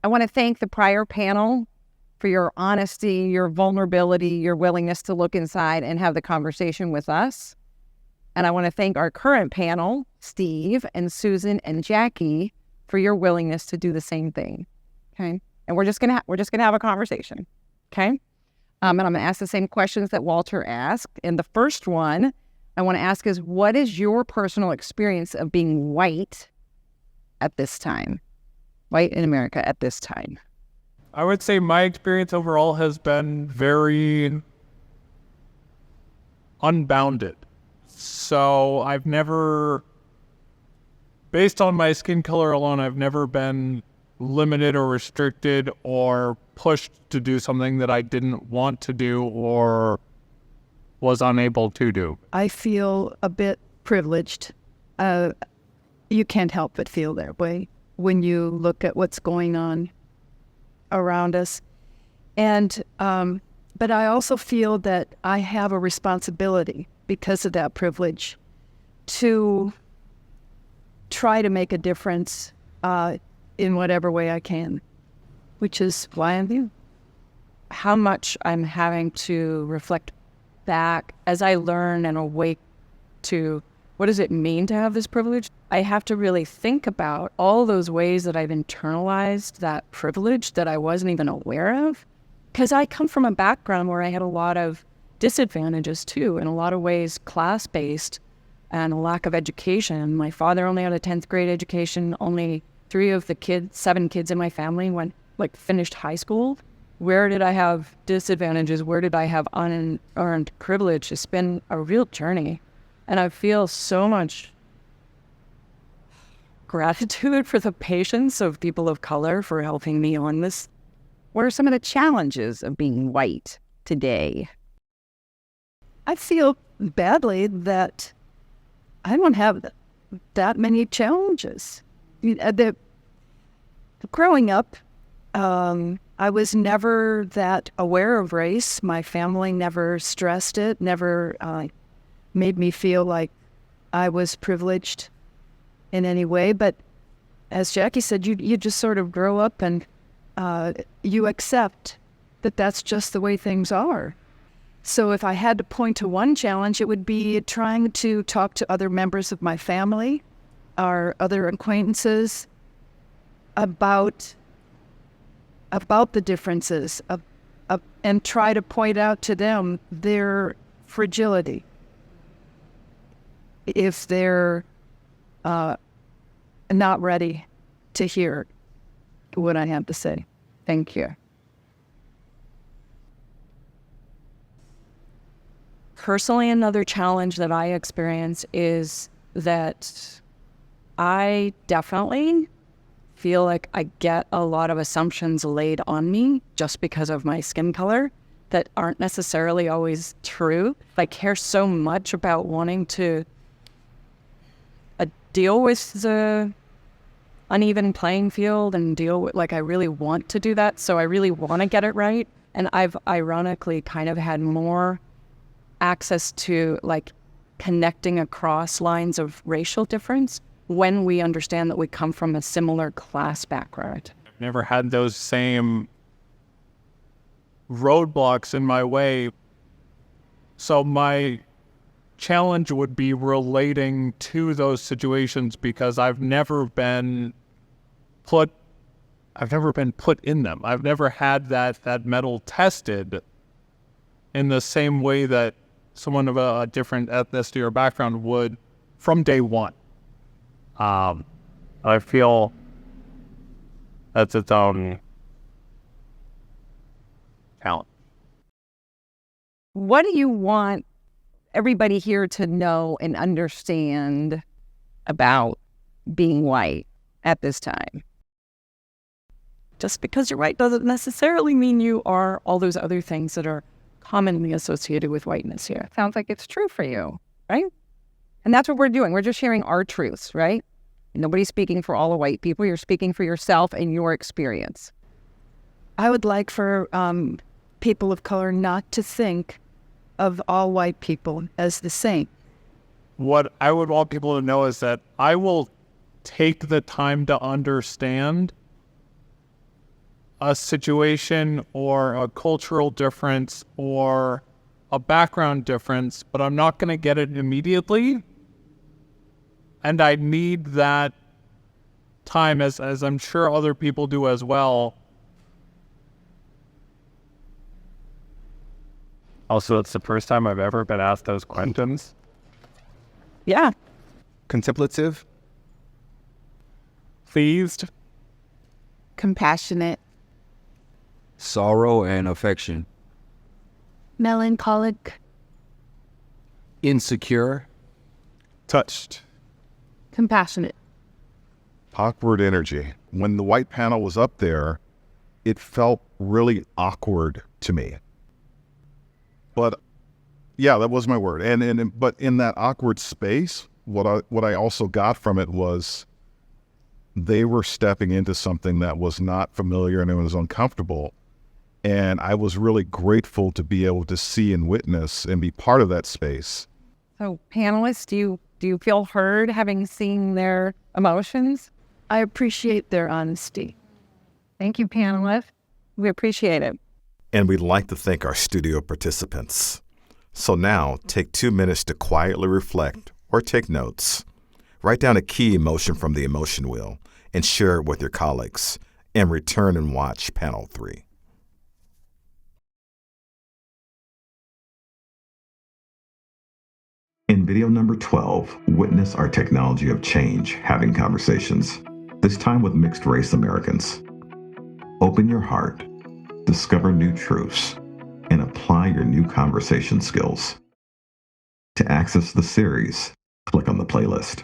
I want to thank the prior panel for your honesty, your vulnerability, your willingness to look inside and have the conversation with us. And I want to thank our current panel, Steve and Susan and Jackie, for your willingness to do the same thing. Okay. And we're just gonna have a conversation. Okay. And I'm gonna ask the same questions that Walter asked. And the first one I want to ask is, what is your personal experience of being white at this time? White in America at this time? I would say my experience overall has been very unbounded. So I've never, based on my skin color alone, I've never been limited or restricted or pushed to do something that I didn't want to do or was unable to do. I feel a bit privileged. You can't help but feel that way when you look at what's going on around us. And but I also feel that I have a responsibility because of that privilege to try to make a difference in whatever way I can, which is why I'm here. How much I'm having to reflect back as I learn and awake to what does it mean to have this privilege? I have to really think about all those ways that I've internalized that privilege that I wasn't even aware of. Because I come from a background where I had a lot of disadvantages too, in a lot of ways class-based and a lack of education. My father only had a 10th grade education. Only 3 of the 7 kids in my family finished high school. Where did I have disadvantages? Where did I have unearned privilege? It's been a real journey. And I feel so much gratitude for the patience of people of color for helping me on this. What are some of the challenges of being white today? I feel badly that I don't have that many challenges. Growing up, I was never that aware of race. My family never stressed it, never made me feel like I was privileged in any way. But as Jackie said, you just sort of grow up and you accept that that's just the way things are. So if I had to point to one challenge, it would be trying to talk to other members of my family, our other acquaintances, about the differences and try to point out to them their fragility if they're not ready to hear what I have to say. Thank you. Personally, another challenge that I experience is that I definitely feel like I get a lot of assumptions laid on me just because of my skin color that aren't necessarily always true. I care so much about wanting to deal with the uneven playing field and deal with, I really want to do that. So I really want to get it right. And I've ironically kind of had more access to connecting across lines of racial difference when we understand that we come from a similar class background. I've never had those same roadblocks in my way. So my challenge would be relating to those situations because I've never been put in them. I've never had that metal tested in the same way that someone of a different ethnicity or background would from day one. I feel that's its own challenge. What do you want everybody here to know and understand about being white at this time? Just because you're white doesn't necessarily mean you are all those other things that are commonly associated with whiteness here. Sounds like it's true for you, right? And that's what we're doing. We're just sharing our truths, right? Nobody's speaking for all the white people. You're speaking for yourself and your experience. I would like for people of color not to think of all white people as the same. What I would want people to know is that I will take the time to understand a situation or a cultural difference or a background difference, but I'm not going to get it immediately. And I need that time, as I'm sure other people do as well. Also, it's the first time I've ever been asked those questions. Yeah. Contemplative, Pleased, Compassionate. sorrow and affection, Melancholic. insecure, Touched. Compassionate. Awkward energy. When the white panel was up there, it felt really awkward to me. But yeah, that was my word. But in that awkward space, what I also got from it was they were stepping into something that was not familiar and it was uncomfortable. And I was really grateful to be able to see and witness and be part of that space. So panelists, do you feel heard having seen their emotions? I appreciate their honesty. Thank you, panelists. We appreciate it. And we'd like to thank our studio participants. So now, take 2 minutes to quietly reflect or take notes. Write down a key emotion from the emotion wheel and share it with your colleagues, and return and watch panel 3. In video number 12, witness our technology of change having conversations, this time with mixed race Americans. Open your heart, discover new truths, and apply your new conversation skills. To access the series, click on the playlist.